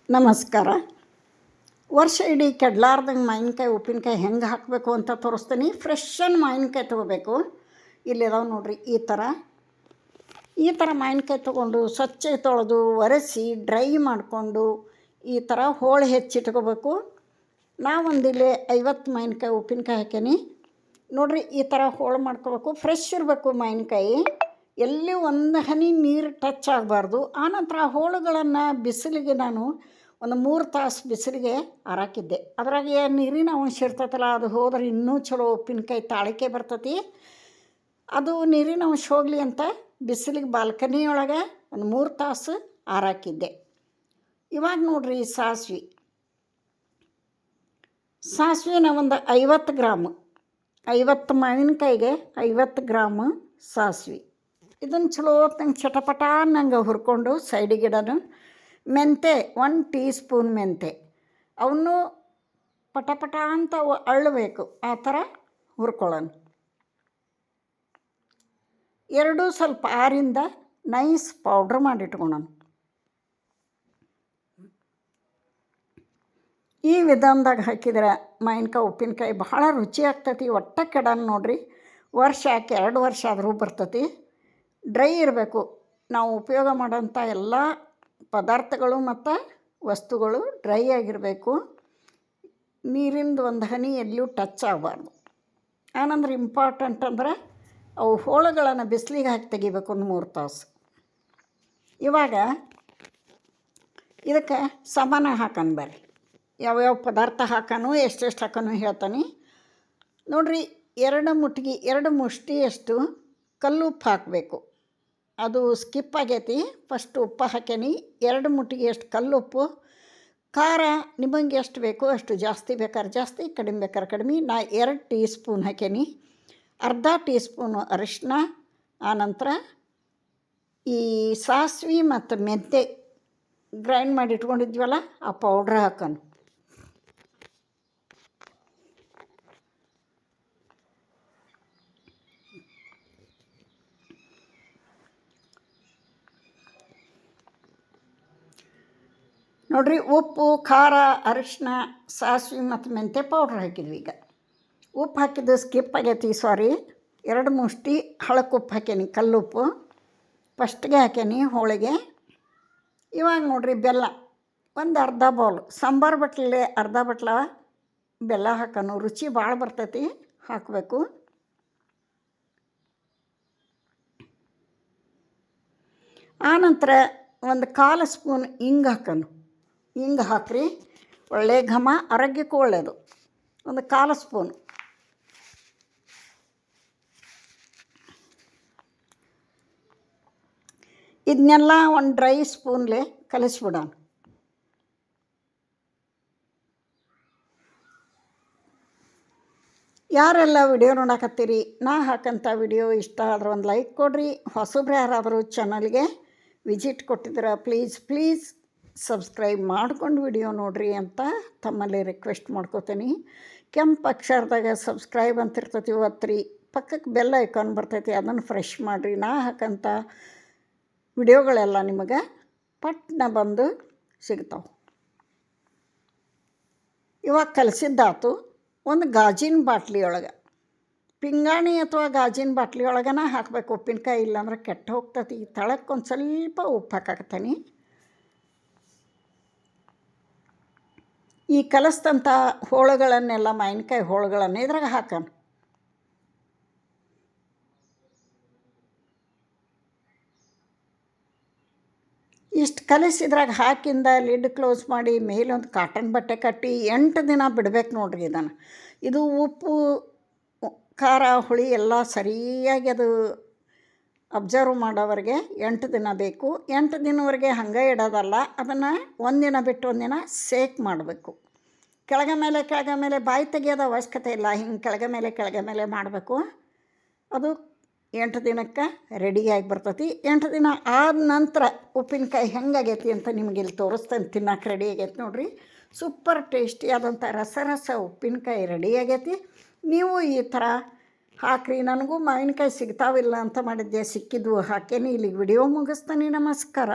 ನಮಸ್ಕಾರ. ವರ್ಷ ಇಡೀ ಕೆಡಲಾರ್ದಂಗೆ ಮಾವಿನಕಾಯಿ ಉಪ್ಪಿನಕಾಯಿ ಹೆಂಗೆ ಹಾಕಬೇಕು ಅಂತ ತೋರಿಸ್ತೀನಿ. ಫ್ರೆಶನ್ ಮಾವಿನಕಾಯಿ ತೊಗೋಬೇಕು. ಇಲ್ಲಿದಾವೆ ನೋಡಿರಿ, ಈ ಥರ ಮಾವಿನಕಾಯಿ ತೊಗೊಂಡು ಸ್ವಚ್ಛ ತೊಳೆದು ಒರೆಸಿ ಡ್ರೈ ಮಾಡಿಕೊಂಡು ಈ ಥರ ಹೋಳು ಹೆಚ್ಚಿಟ್ಕೋಬೇಕು. ನಾವೊಂದಿಲ್ಲಿ 50 ಮಾವಿನಕಾಯಿ ಉಪ್ಪಿನಕಾಯಿ ಹಾಕೀನಿ ನೋಡಿರಿ. ಈ ಥರ ಹೋಳು ಮಾಡ್ಕೋಬೇಕು. ಫ್ರೆಶ್ ಇರಬೇಕು ಮಾವಿನಕಾಯಿ, ಎಲ್ಲಿ ಒಂದು ಹನಿ ನೀರು ಟಚ್ ಆಗಬಾರ್ದು. ಆನಂತರ ಆ ಹೋಳುಗಳನ್ನು ಬಿಸಿಲಿಗೆ ನಾನು ಒಂದು 3 ತಾಸು ಬಿಸಿಲಿಗೆ ಹಾರಾಕಿದ್ದೆ. ಅದ್ರಾಗೆ ನೀರಿನ ಅಂಶ ಇರ್ತೈತಲ್ಲ, ಅದು ಹೋದ್ರೆ ಇನ್ನೂ ಚಲೋ ಉಪ್ಪಿನಕಾಯಿ ತಾಳಿಕೆ ಬರ್ತೈತಿ. ಅದು ನೀರಿನ ಅಂಶ ಹೋಗಲಿ ಅಂತ ಬಿಸಿಲಿಗೆ ಬಾಲ್ಕನಿಯೊಳಗೆ ಒಂದು 3 ತಾಸು ಹಾರಾಕಿದ್ದೆ. ಇವಾಗ ನೋಡಿರಿ, ಸಾಸಿವೆನ ಒಂದು 50 ಗ್ರಾಮ್, 50 ಮಾವಿನಕಾಯಿಗೆ 50 ಗ್ರಾಮ್ ಸಾಸಿವೆ. ಇದನ್ನು ಚಲೋ ಹೊತ್ತಂಗೆ ಚಟಪಟ ನಂಗೆ ಹುರ್ಕೊಂಡು ಸೈಡಿಗಿಡೋಣ. ಮೆಂತೆ 1 ಟೀ ಸ್ಪೂನ್ ಮೆಂತೆ, ಅವನ್ನೂ ಪಟ ಅಂತ ಅಳ್ಳಬೇಕು, ಆ ಥರ ಹುರ್ಕೊಳ್ಳೋಣ. 2 ಸ್ವಲ್ಪ ಆರಿಂದ ನೈಸ್ ಪೌಡ್ರ್ ಮಾಡಿಟ್ಕೊಳ್ಳೋಣ. ಈ ವಿಧಾನದಾಗ ಹಾಕಿದ್ರೆ ಮಾವಿನಕಾಯಿ ಉಪ್ಪಿನಕಾಯಿ ಭಾಳ ರುಚಿ ಆಗ್ತೈತಿ. ಒಟ್ಟ ಕೆಡಲ್ಲ ನೋಡಿರಿ. ವರ್ಷ ಯಾಕೆ 2 ವರ್ಷ ಆದರೂ ಬರ್ತೈತಿ. ಡ್ರೈ ಇರಬೇಕು. ನಾವು ಉಪಯೋಗ ಮಾಡೋಂಥ ಎಲ್ಲ ಪದಾರ್ಥಗಳು ಮತ್ತು ವಸ್ತುಗಳು ಡ್ರೈ ಆಗಿರಬೇಕು. ನೀರಿಂದು ಒಂದು ಹನಿ ಎಲ್ಲಿಯೂ ಟಚ್ ಆಗಬಾರ್ದು. ಆನಂದ್ರೆ ಇಂಪಾರ್ಟೆಂಟ್ ಅಂದ್ರೆ ಅವು ಹೋಳುಗಳನ್ನು ಬಿಸಿಲಿಗೆ ಹಾಕಿ ತೆಗಿಬೇಕು ಒಂದು 3 ತಾಸು. ಇವಾಗ ಇದಕ್ಕೆ ಸಮಾನ ಹಾಕೋಣ ಬರ್ರಿ. ಯಾವ್ಯಾವ ಪದಾರ್ಥ ಹಾಕೋಣ, ಎಷ್ಟೆಷ್ಟು ಹಾಕೋಣ ಹೇಳ್ತಾನೆ ನೋಡಿರಿ. 2 ಮುಷ್ಟಿಯಷ್ಟು ಕಲ್ಲುಪ್ಪು ಹಾಕಬೇಕು. ಅದು ಸ್ಕಿಪ್ ಆಗೈತಿ. ಫಸ್ಟ್ ಉಪ್ಪು ಹಾಕೀನಿ. 2 ಮುಷ್ಟಿಗೆಷ್ಟು ಕಲ್ಲುಪ್ಪು. ಖಾರ ನಿಮಗೆ ಎಷ್ಟು ಬೇಕೋ ಅಷ್ಟು, ಜಾಸ್ತಿ ಬೇಕಾದ್ರೆ ಜಾಸ್ತಿ, ಕಡಿಮೆ ಬೇಕಾದ್ರೆ ಕಡಿಮೆ. ನಾ 2 ಟೀ ಸ್ಪೂನ್ ಹಾಕೀನಿ. ಅರ್ಧ ಟೀ ಸ್ಪೂನು ಅರಿಶಿನ. ಆನಂತರ ಈ ಸಾಸಿವೆ ಮತ್ತು ಮೆಂತೆ ಗ್ರೈಂಡ್ ಮಾಡಿ ಇಟ್ಕೊಂಡಿದ್ವಲ್ಲ, ಆ ಪೌಡ್ರ್ ಹಾಕೋಣ. ನೋಡಿರಿ, ಉಪ್ಪು, ಖಾರ, ಅರಿಶಿನ, ಸಾಸಿವೆ ಮತ್ತು ಮೆಂತೆ ಪೌಡ್ರ್ ಹಾಕಿದ್ವಿ. ಈಗ ಉಪ್ಪು ಹಾಕಿದ್ದು ಸ್ಕಿಪ್ ಆಗೈತಿ, ಸಾರಿ. 2 ಮುಷ್ಟಿ ಹಳಕ್ಕೆ ಉಪ್ಪು ಹಾಕೀನಿ, ಕಲ್ಲುಪ್ಪು ಫಸ್ಟ್ಗೆ ಹಾಕೀನಿ ಹೋಳಿಗೆ. ಇವಾಗ ನೋಡಿರಿ, ಬೆಲ್ಲ ಒಂದು ಅರ್ಧ ಬೌಲ್, ಸಾಂಬಾರು ಬಟ್ಲೆ ಅರ್ಧ ಬಟ್ಲ ಬೆಲ್ಲ ಹಾಕೋಣ. ರುಚಿ ಭಾಳ ಬರ್ತೈತಿ, ಹಾಕಬೇಕು. ಆನಂತರ ಒಂದು 1/4 ಸ್ಪೂನ್ ಹಿಂಗೆ ಹಾಕೋಣ. ಹಿಂಗೆ ಹಾಕ್ರಿ, ಒಳ್ಳೆ ಘಮ, ಆರೋಗ್ಯಕ್ಕೂ ಒಳ್ಳೆಯದು. ಒಂದು 1/4 ಸ್ಪೂನ್. ಇದನ್ನೆಲ್ಲ ಒಂದು ಡ್ರೈ ಸ್ಪೂನ್ಲೆ ಕಲಿಸ್ಬಿಡೋಣ. ಯಾರೆಲ್ಲ ವಿಡಿಯೋ ನೋಡಕತ್ತೀರಿ, ನಾ ಹಾಕಂಥ ವಿಡಿಯೋ ಇಷ್ಟ ಆದ್ರೆ ಒಂದು ಲೈಕ್ ಕೊಡಿರಿ. ಹೊಸಬ್ರು ಯಾರಾದರೂ ಚಾನಲ್ಗೆ ವಿಸಿಟ್ ಕೊಟ್ಟಿದ್ರೆ ಪ್ಲೀಸ್ ಸಬ್ಸ್ಕ್ರೈಬ್ ಮಾಡ್ಕೊಂಡು ವಿಡಿಯೋ ನೋಡಿರಿ ಅಂತ ತಮ್ಮಲ್ಲಿ ರಿಕ್ವೆಸ್ಟ್ ಮಾಡ್ಕೋತೀನಿ. ಕೆಂಪು ಅಕ್ಷರದಾಗ ಸಬ್ಸ್ಕ್ರೈಬ್ ಅಂತಿರ್ತೈತಿ, ಒತ್ತಿರಿ. ಪಕ್ಕಕ್ಕೆ ಬೆಲ್ ಐಕಾನ್ ಬರ್ತೈತಿ, ಅದನ್ನು ಫ್ರೆಶ್ ಮಾಡಿರಿ. ನಾ ಹಾಕಂಥ ವಿಡಿಯೋಗಳೆಲ್ಲ ನಿಮಗೆ ಪಟ್ನ ಬಂದು ಸಿಗ್ತಾವೆ. ಇವಾಗ ಕಲಸಿದ್ದಾತು. ಒಂದು ಗಾಜಿನ ಬಾಟ್ಲಿಯೊಳಗೆ, ಪಿಂಗಾಣಿ ಅಥವಾ ಗಾಜಿನ ಬಾಟ್ಲಿಯೊಳಗನ ಹಾಕಬೇಕು ಉಪ್ಪಿನಕಾಯಿ, ಇಲ್ಲಾಂದ್ರೆ ಕೆಟ್ಟು ಹೋಗ್ತೈತಿ. ತಳಕ್ಕೆ ಒಂದು ಸ್ವಲ್ಪ ಉಪ್ಪು ಹಾಕಾಕತ್ತೀನಿ. ಈ ಕಲಸಿದಂಥ ಹೋಳುಗಳನ್ನೆಲ್ಲ, ಮಾವಿನಕಾಯಿ ಹೋಳುಗಳನ್ನು ಇದ್ರಾಗ ಹಾಕೋಣ. ಇಷ್ಟು ಕಲಿಸಿದ್ರಾಗ ಹಾಕಿಂದ ಲಿಡ್ ಕ್ಲೋಸ್ ಮಾಡಿ ಮೇಲೊಂದು ಕಾಟನ್ ಬಟ್ಟೆ ಕಟ್ಟಿ 8 ದಿನ ಬಿಡ್ಬೇಕು ನೋಡ್ರಿ. ಇದು ಉಪ್ಪು, ಖಾರ, ಹುಳಿ ಎಲ್ಲ ಸರಿಯಾಗಿ ಅದು ಅಬ್ಸರ್ವ್ ಮಾಡೋವರೆಗೆ 8 ದಿನ ಬೇಕು. 8 ದಿನವರೆಗೆ ಹಂಗೆ ಇಡೋದಲ್ಲ, ಅದನ್ನು ಒಂದಿನ ಬಿಟ್ಟು ಒಂದಿನ ಸೇಕ್ ಮಾಡಬೇಕು. ಕೆಳಗೆ ಮೇಲೆ ಬಾಯಿ ತೆಗಿಯೋದು ಅವಶ್ಯಕತೆ ಇಲ್ಲ. ಹಿಂಗೆ ಕೆಳಗೆ ಮೇಲೆ ಮಾಡಬೇಕು. ಅದು 8 ದಿನಕ್ಕೆ ರೆಡಿಯಾಗಿ ಬರ್ತೈತಿ. 8 ದಿನ ಆದ ನಂತರ ಉಪ್ಪಿನಕಾಯಿ ಹೆಂಗಾಗೈತಿ ಅಂತ ನಿಮಗೆ ಇಲ್ಲಿ ತೋರಿಸ್ತೇನೆ. ತಿನ್ನಕ್ಕೆ ರೆಡಿ ಆಗೈತಿ ನೋಡಿರಿ. ಸೂಪರ್ ಟೇಸ್ಟಿಯಾದಂಥ ರಸ ಉಪ್ಪಿನಕಾಯಿ ರೆಡಿ ಆಗೈತಿ. ನೀವು ಈ ಥರ ಹಾಕ್ರಿ. ನನಗೂ ಮಾವಿನಕಾಯಿ ಸಿಗ್ತಾವಿಲ್ಲ ಅಂತ ಮಾಡಿದ್ದೆ, ಸಿಕ್ಕಿದ್ವು ಹಾಕೇನಿ. ಇಲ್ಲಿಗೆ ವಿಡಿಯೋ ಮುಗಿಸ್ತಾನೆ. ನಮಸ್ಕಾರ.